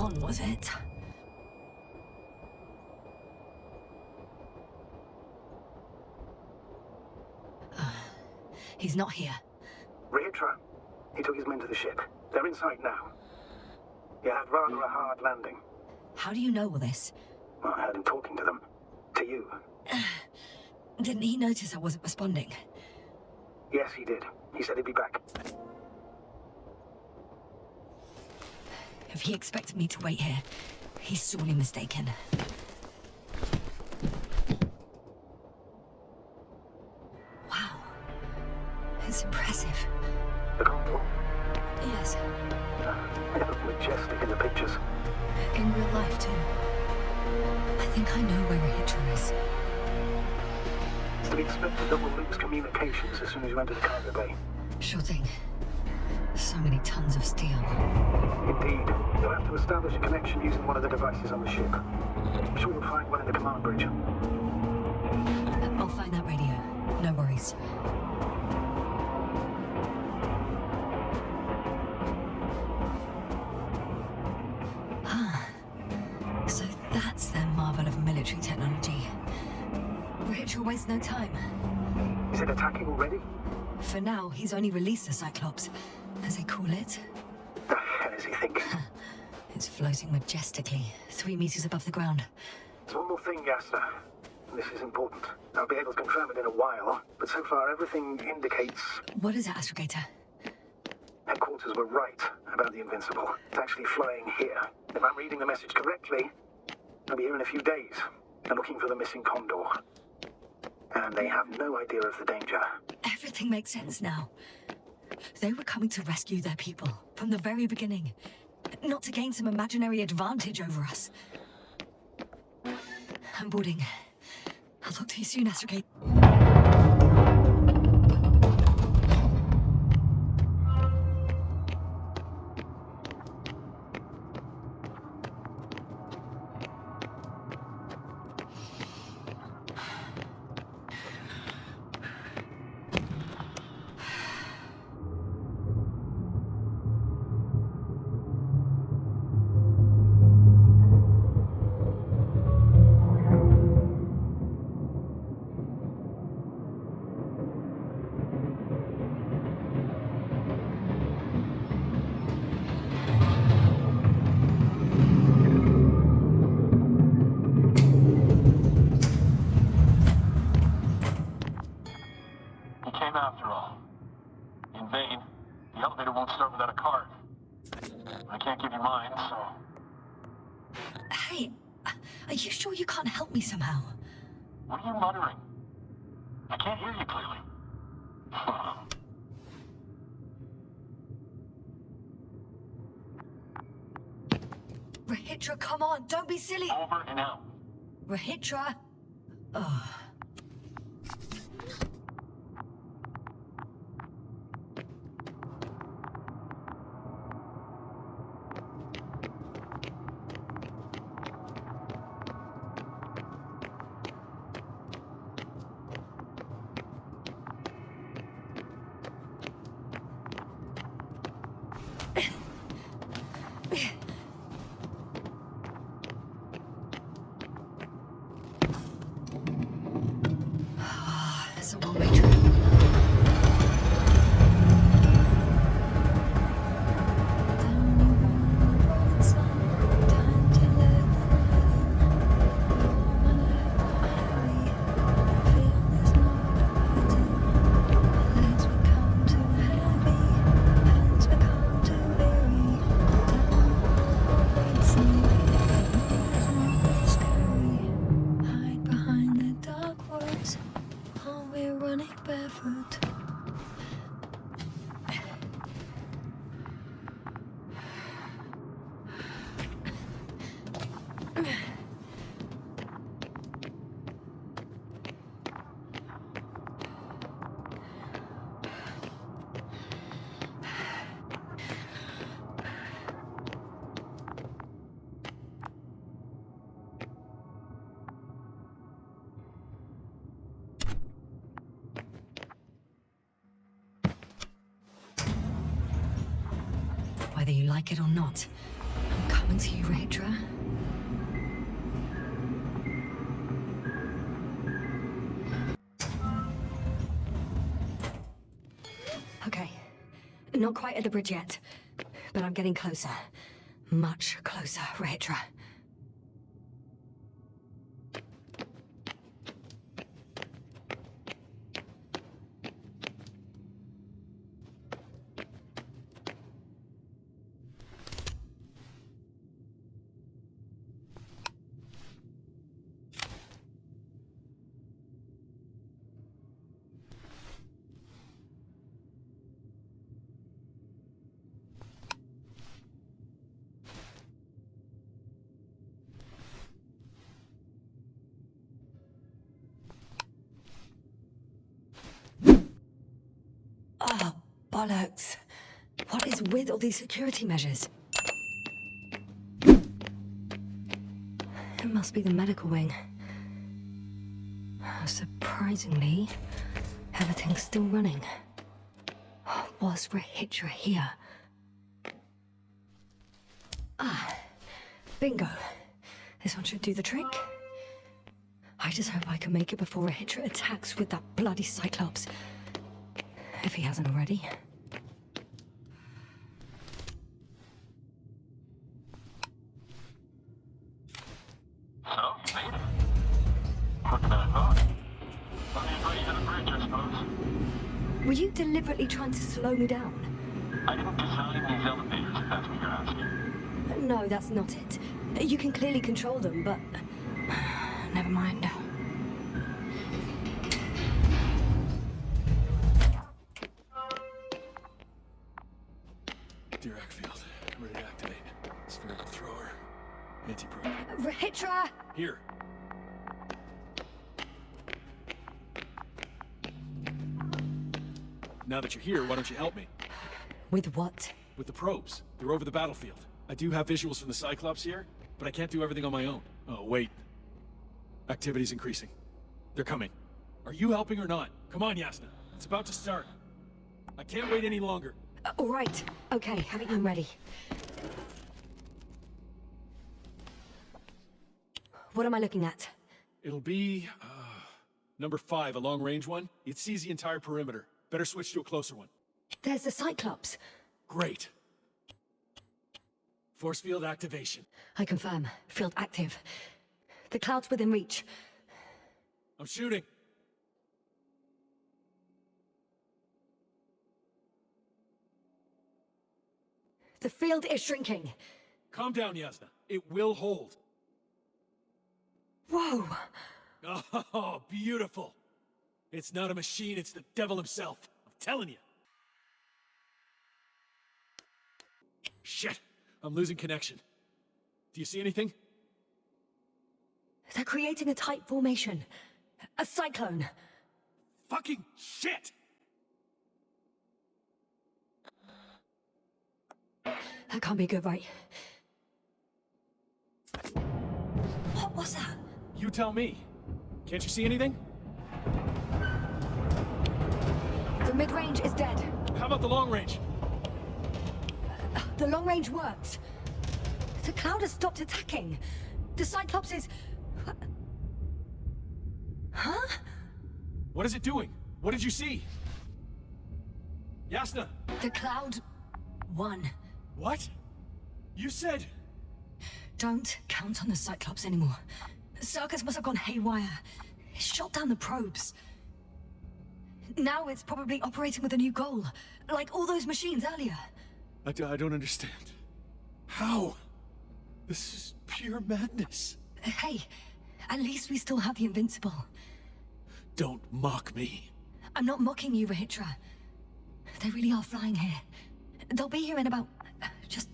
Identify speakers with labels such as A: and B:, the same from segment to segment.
A: on, was it? He's not here.
B: Regis. He took his men to the ship. They're inside now. You had rather a hard landing.
A: How do you know all this?
B: Well, I heard him talking to them. To you.
A: Didn't he notice I wasn't responding?
B: Yes, he did. He said he'd be back.
A: If he expected me to wait here, he's sorely mistaken. Wow. It's impressive.
B: The Commonwealth?
A: Yes.
B: It looked majestic in the pictures.
A: In real life, too. I think I know where Regis is.
B: It's to be expected that we'll lose communications as soon as you enter the cargo bay.
A: Sure thing. So many tons of steel.
B: Indeed. You'll have to establish a connection using one of the devices on the ship. I'm sure you'll find one in the command bridge.
A: I'll find that radio. No worries. So that's their marvel of military technology. Regis wastes no time.
B: Is it attacking already?
A: For now, he's only released the Cyclops, as they call it.
B: The hell is he thinking?
A: It's floating majestically, 3 meters above the ground.
B: There's one more thing, Yasna. This is important. I'll be able to confirm it in a while, but so far everything indicates...
A: What is it, Astrogator?
B: Headquarters were right about the Invincible. It's actually flying here. If I'm reading the message correctly, they'll be here in a few days. They're looking for the missing Condor. And they have no idea of the danger.
A: Everything makes sense now. They were coming to rescue their people from the very beginning. Not to gain some imaginary advantage over us. I'm boarding. I'll talk to you soon, Astrogator.
C: After all. In vain. The elevator won't start without a card. I can't give you mine, so...
A: Hey, are you sure you can't help me somehow?
C: What are you muttering? I can't hear you clearly.
A: Regis, come on, don't be silly!
C: Over and out.
A: Regis! Oh. It's a one-way trip. Whether you like it or not, I'm coming. Coming to you, Rahitra. Okay. Not quite at the bridge yet, but I'm getting closer. Much closer, Rahitra. Oh, bollocks. What is with all these security measures? It must be the medical wing. Surprisingly, everything's still running. Was Rahitra here? Ah, bingo. This one should do the trick. I just hope I can make it before Rahitra attacks with that bloody Cyclops. If he hasn't already.
C: So, you made it. Quicker than I thought. Let me invite you to the bridge, I suppose.
A: Were you deliberately trying to slow me down?
C: I didn't design these elevators, if that's what you're asking.
A: No, that's not it. You can clearly control them, but... never mind.
D: Direct field. Ready to activate. Spherical thrower. Anti-pro.
A: Rahitra!
D: Here. Now that you're here, why don't you help me?
A: With what?
D: With the probes. They're over the battlefield. I do have visuals from the Cyclops here, but I can't do everything on my own. Oh, wait. Activity's increasing. They're coming. Are you helping or not? Come on, Yasna. It's about to start. I can't wait any longer.
A: All right. Okay, have it ready. What am I looking at?
D: It'll be, number 5, a long-range one. It sees the entire perimeter. Better switch to a closer one.
A: There's the Cyclops.
D: Great. Force field activation.
A: I confirm. Field active. The cloud's within reach.
D: I'm shooting.
A: The field is shrinking.
D: Calm down, Yasna. It will hold.
A: Whoa!
D: Oh, beautiful. It's not a machine, it's the devil himself. I'm telling you. Shit, I'm losing connection. Do you see anything?
A: They're creating a tight formation. A cyclone.
D: Fucking shit!
A: That can't be good, right? What was that?
D: You tell me. Can't you see anything?
A: The mid-range is dead.
D: How about the long range?
A: The long range works. The cloud has stopped attacking. The Cyclops is... Huh?
D: What is it doing? What did you see? Yasna!
A: The cloud won.
D: What? You said...
A: Don't count on the Cyclops anymore. Circus must have gone haywire. It shot down the probes. Now it's probably operating with a new goal. Like all those machines earlier.
D: I don't understand. How? This is pure madness.
A: Hey, at least we still have the Invincible.
D: Don't mock me.
A: I'm not mocking you, Rahitra. They really are flying here. They'll be here in about... Just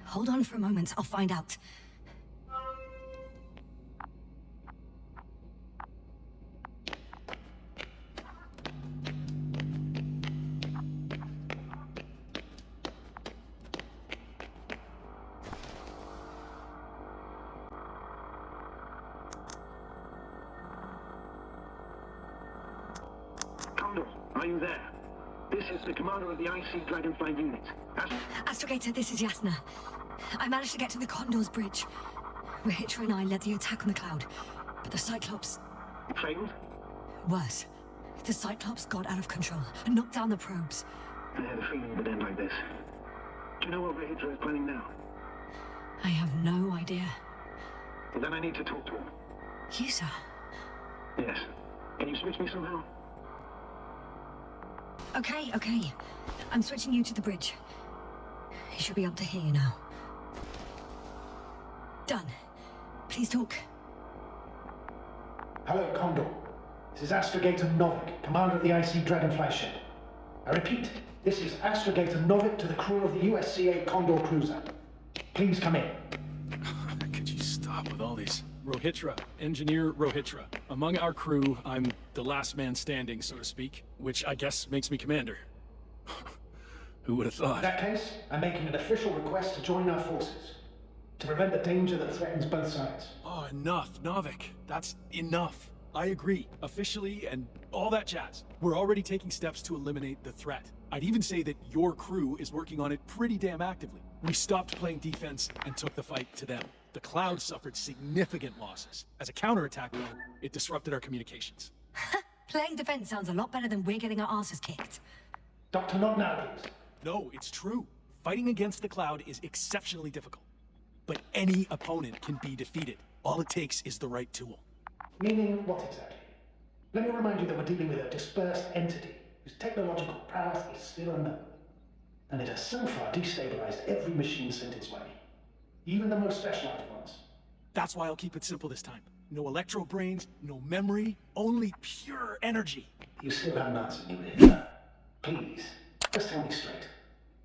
A: hold on for a moment, I'll find out.
B: Are you there? This is the commander of the IC Dragonfly unit.
A: Astrogator, this is Yasna. I managed to get to the Condor's bridge. Rahitra and I led the attack on the Cloud, but the Cyclops...
B: Failed?
A: Worse. The Cyclops got out of control and knocked down the probes.
B: I had a feeling it would end like this. Do you know what Regis is planning now?
A: I have no idea.
B: Then I need to talk to him.
A: You, sir?
B: Yes. Can you switch me somehow?
A: Okay. I'm switching you to the bridge. He should be able to hear you now. Done. Please talk.
E: Hello, Condor. This is Astrogator Novik, commander of the IC Dragonfly ship. I repeat, this is Astrogator Novik to the crew of the USCA Condor cruiser. Please come in.
D: Could you stop with all these? Rohitra, Engineer Rohitra. Among our crew, I'm the last man standing, so to speak, which I guess makes me commander. Who would have
E: In
D: thought?
E: that case, I'm making an official request to join our forces, to prevent the danger that threatens both sides.
D: Oh, enough, Novik. That's enough. I agree, officially, and all that jazz. We're already taking steps to eliminate the threat. I'd even say that your crew is working on it pretty damn actively. We stopped playing defense and took the fight to them. The Cloud suffered significant losses. As a counterattack, though, it disrupted our communications.
A: Playing defense sounds a lot better than we're getting our asses kicked.
E: Doctor, not now, please.
D: No, it's true. Fighting against the Cloud is exceptionally difficult. But any opponent can be defeated. All it takes is the right tool.
E: Meaning what exactly? Let me remind you that we're dealing with a dispersed entity whose technological prowess is still unknown. And it has so far destabilized every machine sent its way. Even the most specialized ones.
D: That's why I'll keep it simple this time. No electro brains, no memory, only pure energy.
E: You still haven't answered me, Regis. Please, just tell me straight.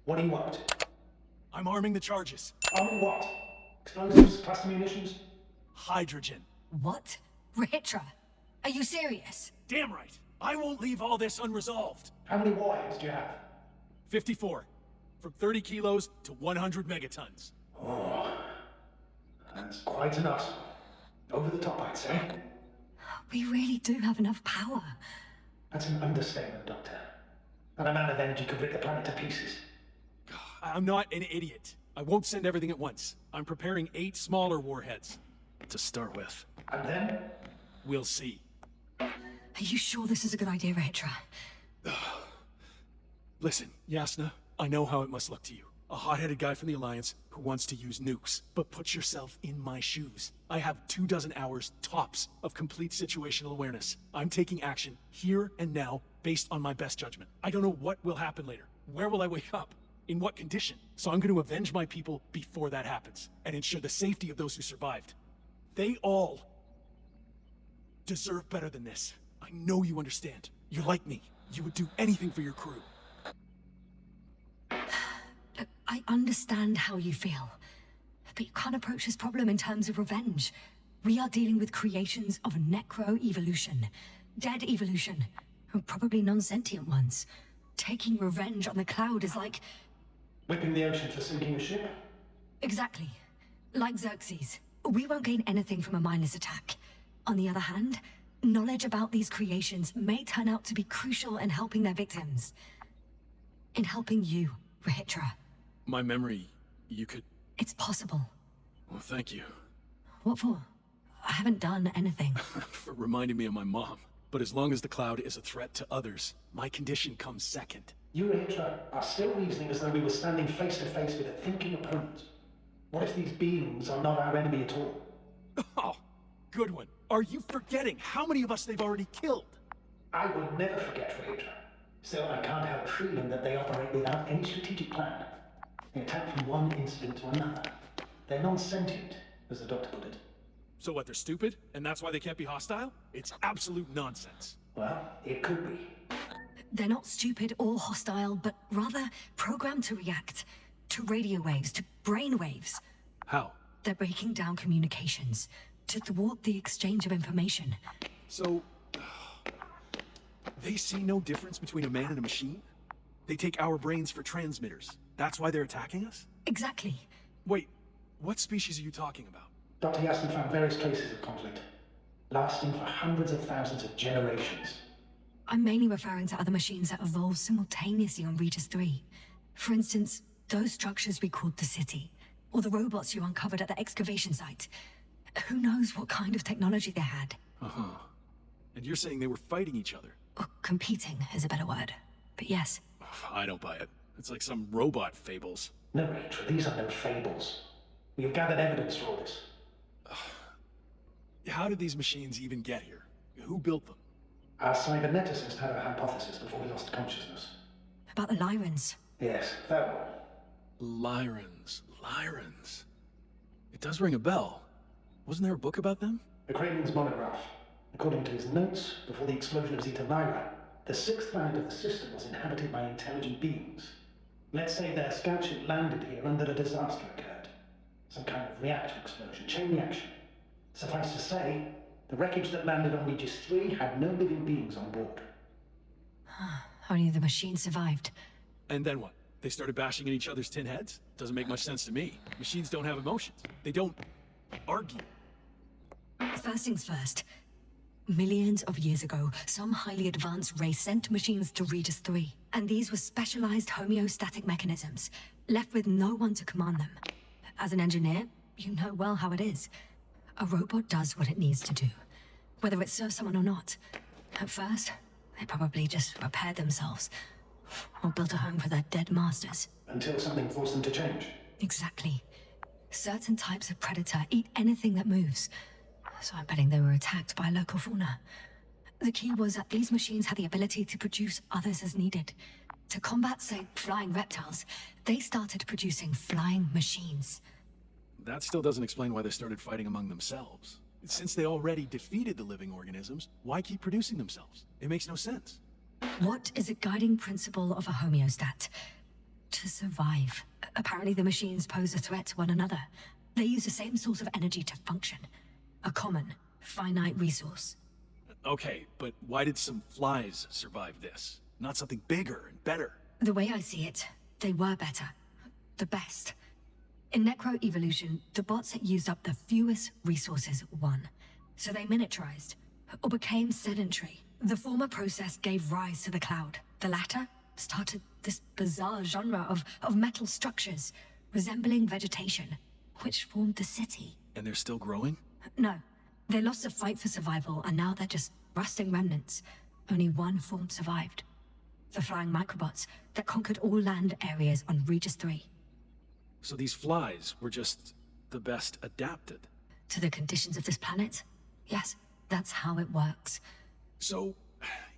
E: What do you want?
D: I'm arming the charges.
E: On what? Explosives, cluster munitions?
D: Hydrogen.
A: What? Rahitra? Are you serious?
D: Damn right. I won't leave all this unresolved.
E: How many warheads do you have?
D: 54. From 30 kilos to 100 megatons.
E: Oh, that's quite an arsenal. Over the top, I'd say.
A: We really do have enough power.
E: That's an understatement, Doctor. That amount of energy could rip the planet to pieces.
D: I'm not an idiot. I won't send everything at once. I'm preparing 8 smaller warheads. To start with.
E: And then?
D: We'll see.
A: Are you sure this is a good idea, Rahitra?
D: Listen, Yasna, I know how it must look to you. A hot-headed guy from the Alliance who wants to use nukes. But put yourself in my shoes. I have 24 hours, tops, of complete situational awareness. I'm taking action, here and now, based on my best judgment. I don't know what will happen later. Where will I wake up? In what condition? So I'm going to avenge my people before that happens, and ensure the safety of those who survived. They all deserve better than this. I know you understand. You're like me. You would do anything for your crew.
A: Look, I understand how you feel. But you can't approach this problem in terms of revenge. We are dealing with creations of necro-evolution. Dead evolution. And probably non-sentient ones. Taking revenge on the Cloud is like...
E: Whipping the ocean for sinking a ship?
A: Exactly. Like Xerxes. We won't gain anything from a mindless attack. On the other hand, knowledge about these creations may turn out to be crucial in helping their victims. In helping you, Rahitra.
D: My memory, you could...
A: It's possible.
D: Well, thank you.
A: What for? I haven't done anything.
D: For reminding me of my mom. But as long as the Cloud is a threat to others, my condition comes second.
E: You, Rahitra, are still reasoning as though we were standing face to face with a thinking opponent. What if these beings are not our enemy at all?
D: Oh, good one. Are you forgetting how many of us they've already killed?
E: I will never forget, Regis. Still, I can't help feeling that they operate without any strategic plan. They attack from one incident to another. They're non-sentient, as the doctor put it.
D: So what, they're stupid? And that's why they can't be hostile? It's absolute nonsense.
E: Well, it could be.
A: They're not stupid or hostile, but rather programmed to react. To radio waves, to brain waves.
D: How?
A: They're breaking down communications. To thwart the exchange of information.
D: So... they see no difference between a man and a machine? They take our brains for transmitters. That's why they're attacking us?
A: Exactly.
D: Wait, what species are you talking about?
E: Dr. Yasna found various traces of conflict, lasting for hundreds of thousands of generations.
A: I'm mainly referring to other machines that evolved simultaneously on Regis III. For instance, those structures we called the City. or the robots you uncovered at the excavation site. Who knows what kind of technology they had?
D: Uh-huh. And you're saying they were fighting each other?
A: Or competing is a better word. But yes,
D: I don't buy it. It's like some robot fables.
E: No, Rachel, these are no fables. We have gathered evidence for all this.
D: How did these machines even get here? Who built them?
E: Our cyberneticist had a hypothesis before he lost consciousness.
A: about the Lyrans.
E: Yes, that one.
D: Lyrans. It does ring a bell. Wasn't there a book about them?
E: The Craven's monograph. According to his notes, before the explosion of Zeta Lyra, the sixth planet of the system was inhabited by intelligent beings. Let's say their scout ship landed here and that a disaster occurred. Some kind of reactor explosion, chain reaction. Suffice to say, the wreckage that landed on Regis III had no living beings on board.
A: Only the machine survived.
D: And then what? They started bashing in each other's tin heads? Doesn't make much sense to me. Machines don't have emotions. They don't argue.
A: First things first. Millions of years ago, some highly advanced race sent machines to Regis III. And these were specialized homeostatic mechanisms, left with no one to command them. As an engineer, you know well how it is. A robot does what it needs to do, whether it serves someone or not. At first, they probably just repaired themselves, or built a home for their dead masters.
E: Until something forced them to change.
A: Exactly. Certain types of predator eat anything that moves. So I'm betting they were attacked by local fauna. The key was that these machines had the ability to produce others as needed. To combat, say, flying reptiles, they started producing flying machines.
D: That still doesn't explain why they started fighting among themselves. Since they already defeated the living organisms, why keep producing themselves? It makes no sense.
A: What is a guiding principle of a homeostat? To survive. Apparently the machines pose a threat to one another. They use the same source of energy to function. A common, finite resource.
D: Okay, but why did some flies survive this? Not something bigger and better?
A: The way I see it, they were better. The best. In necroevolution, the bots had used up the fewest resources won. So they miniaturized, or became sedentary. The former process gave rise to the cloud. The latter started this bizarre genre of metal structures, resembling vegetation, which formed the city.
D: And they're still growing?
A: No. They lost the fight for survival, and now they're just rusting remnants. Only one form survived. The flying microbots that conquered all land areas on Regis III.
D: So these flies were just the best adapted.
A: To the conditions of this planet? Yes, that's how it works.
D: So,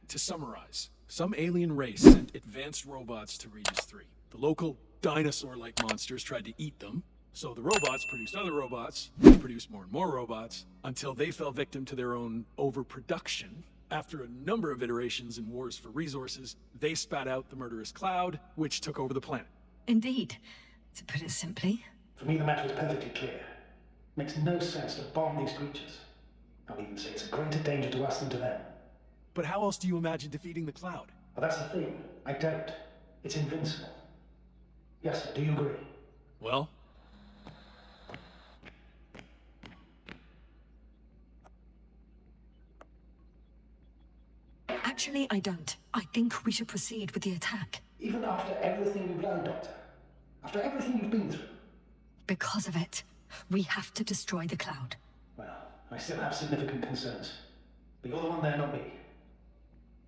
D: to summarize, some alien race sent advanced robots to Regis III. The local dinosaur-like monsters tried to eat them, so the robots produced other robots, which produced more and more robots, until they fell victim to their own overproduction. After a number of iterations and wars for resources, they spat out the murderous cloud, which took over the planet.
A: Indeed. To put it simply.
E: For me, the matter is perfectly clear. Makes no sense to bomb these creatures. I'll even say it's a greater danger to us than to them.
D: But how else do you imagine defeating the cloud?
E: Well, that's the thing. I don't. It's invincible. Yasna, do you agree?
D: Well,
A: Actually, I don't. I think we should proceed with the attack.
E: Even after everything you've learned, Doctor? After everything you've been through?
A: Because of it, we have to destroy the cloud.
E: Well, I still have significant concerns. But you're the one there, not me.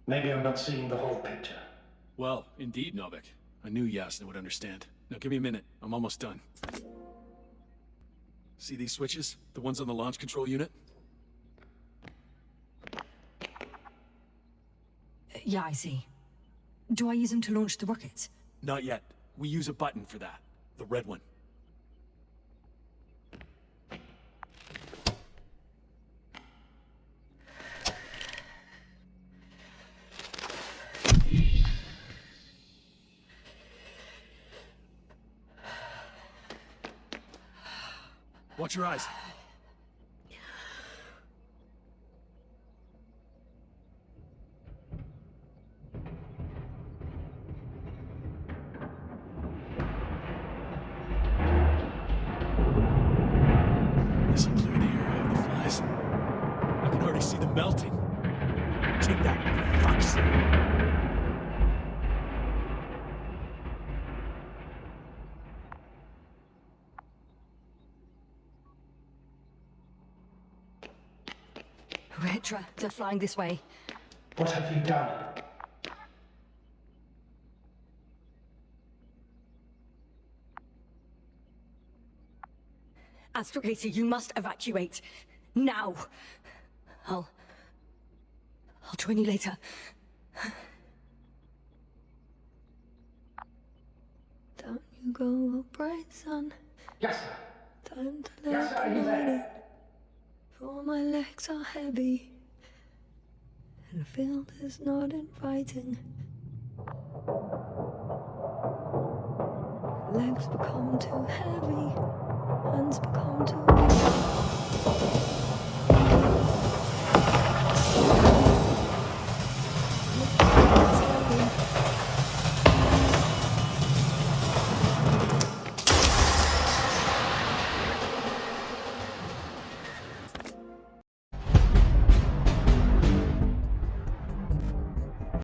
E: Maybe I'm not seeing the whole picture.
D: well, indeed, Novik. I knew Yasna would understand. Now give me a minute. I'm almost done. See these switches? The ones on the launch control unit?
A: Yeah, I see. Do I use them to launch the rockets?
D: Not yet. We use a button for that. The red one. Watch your eyes. This will clear the area of the flies. I can already see them melting. Take that, fucks.
A: They're flying this way.
E: What have you done?
A: Astrogator, you must evacuate. Now. I'll join you later. Down you go, bright sun.
E: Yasna!
A: Time to
E: Yasna,
A: let
E: are
A: the
E: you
A: night in.
E: there?
A: For my legs are heavy. And the field is not inviting. Legs become too heavy. Hands become too weak.